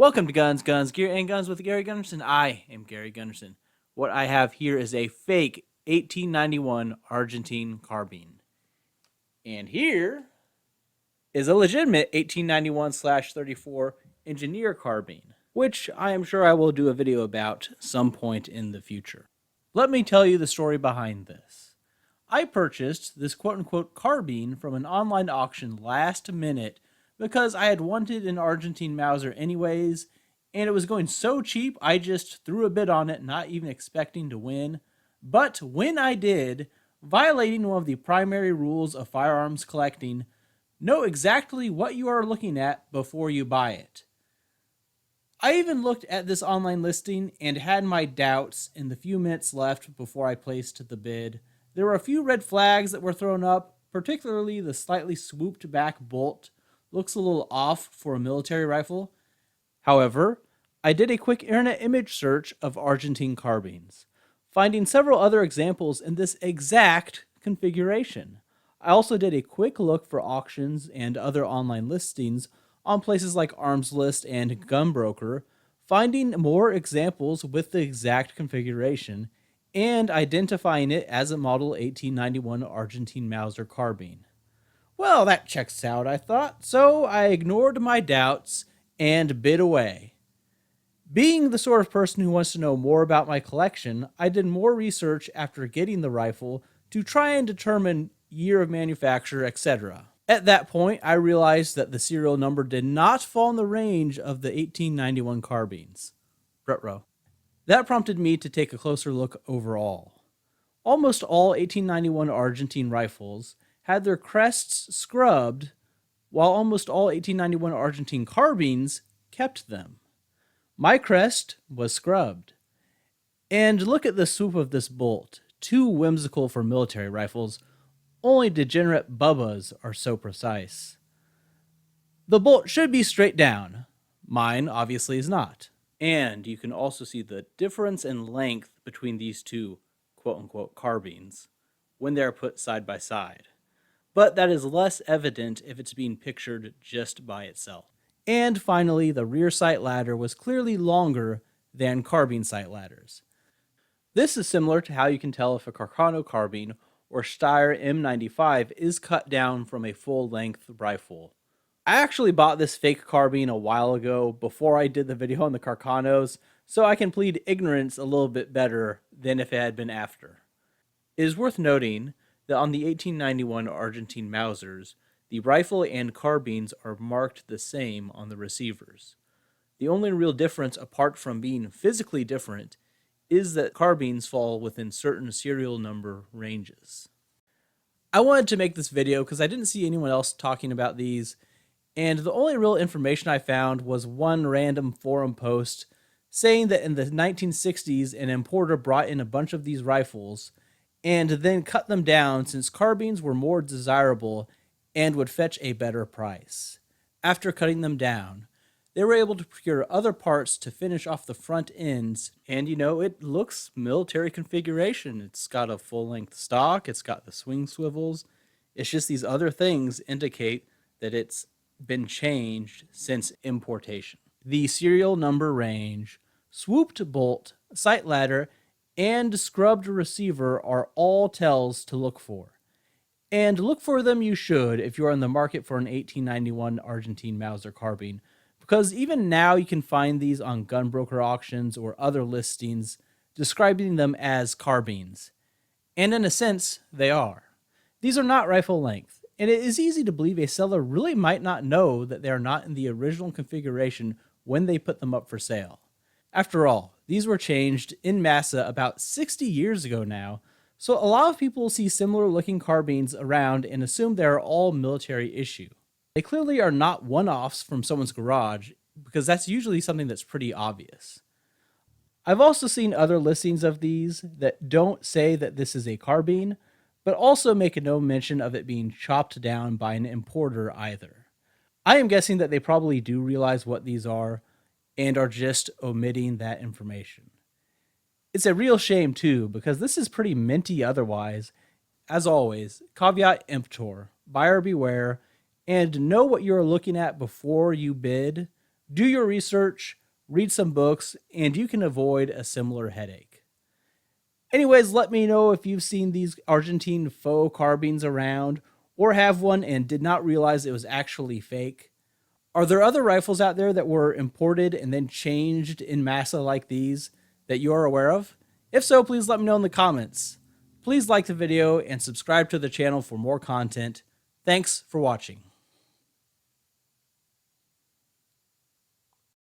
Welcome to Guns, Gear, and Guns with Gary Gunderson. I am Gary Gunderson. What I have here is a fake 1891 Argentine carbine. And here is a legitimate 1891/34 engineer carbine, which I am sure I will do a video about some point in the future. Let me tell you the story behind this. I purchased this quote-unquote carbine from an online auction last minute because I had wanted an Argentine Mauser anyways, and it was going so cheap I just threw a bid on it, not even expecting to win. But when I did, violating one of the primary rules of firearms collecting, know exactly what you are looking at before you buy it. I even looked at this online listing and had my doubts in the few minutes left before I placed the bid. There were a few red flags that were thrown up, particularly the slightly swooped back bolt. Looks a little off for a military rifle. However, I did a quick internet image search of Argentine carbines, finding several other examples in this exact configuration. I also did a quick look for auctions and other online listings on places like Arms List and Gunbroker, finding more examples with the exact configuration and identifying it as a model 1891 Argentine Mauser carbine. Well, that checks out, I thought, so I ignored my doubts and bid away. Being the sort of person who wants to know more about my collection, I did more research after getting the rifle to try and determine year of manufacture, etc. At that point, I realized that the serial number did not fall in the range of the 1891 carbines. Ruh-roh. That prompted me to take a closer look overall. Almost all 1891 Argentine rifles had their crests scrubbed, while almost all 1891 Argentine carbines kept them. My crest was scrubbed. And look at the swoop of this bolt, too whimsical for military rifles. Only degenerate bubbas are so precise. The bolt should be straight down. Mine obviously is not. And you can also see the difference in length between these two quote-unquote carbines when they are put side by side. But that is less evident if it's being pictured just by itself. And finally, the rear sight ladder was clearly longer than carbine sight ladders. This is similar to how you can tell if a Carcano carbine or Steyr M95 is cut down from a full-length rifle. I actually bought this fake carbine a while ago before I did the video on the Carcanos, so I can plead ignorance a little bit better than if it had been after. It is worth noting that on the 1891 Argentine Mausers, the rifle and carbines are marked the same on the receivers. The only real difference, apart from being physically different, is that carbines fall within certain serial number ranges. I wanted to make this video because I didn't see anyone else talking about these, and the only real information I found was one random forum post saying that in the 1960s an importer brought in a bunch of these rifles and then cut them down since carbines were more desirable and would fetch a better price. After cutting them down, they were able to procure other parts to finish off the front ends, and it looks military configuration. It's got a full-length stock, it's got the swing swivels. It's just these other things indicate that it's been changed since importation. The serial number range, swooped bolt, sight ladder, and scrubbed receiver are all tells to look for. And look for them you should if you are in the market for an 1891 Argentine Mauser carbine, because even now you can find these on gunbroker auctions or other listings describing them as carbines. And in a sense, they are. These are not rifle length, and it is easy to believe a seller really might not know that they are not in the original configuration when they put them up for sale. After all, these were changed in massa about 60 years ago now, so a lot of people see similar looking carbines around and assume they are all military issue. They clearly are not one-offs from someone's garage, because that's usually something that's pretty obvious. I've also seen other listings of these that don't say that this is a carbine, but also make no mention of it being chopped down by an importer either. I am guessing that they probably do realize what these are, and are just omitting that information. It's a real shame too, because this is pretty minty otherwise. As always, caveat emptor, buyer beware, and know what you're looking at before you bid, Do your research, read some books, and you can avoid a similar headache. Anyways, let me know if you've seen these Argentine faux carbines around or have one and did not realize it was actually fake. Are there other rifles out there that were imported and then changed in massa like these that you are aware of? If so, please let me know in the comments. Please like the video and subscribe to the channel for more content. Thanks for watching.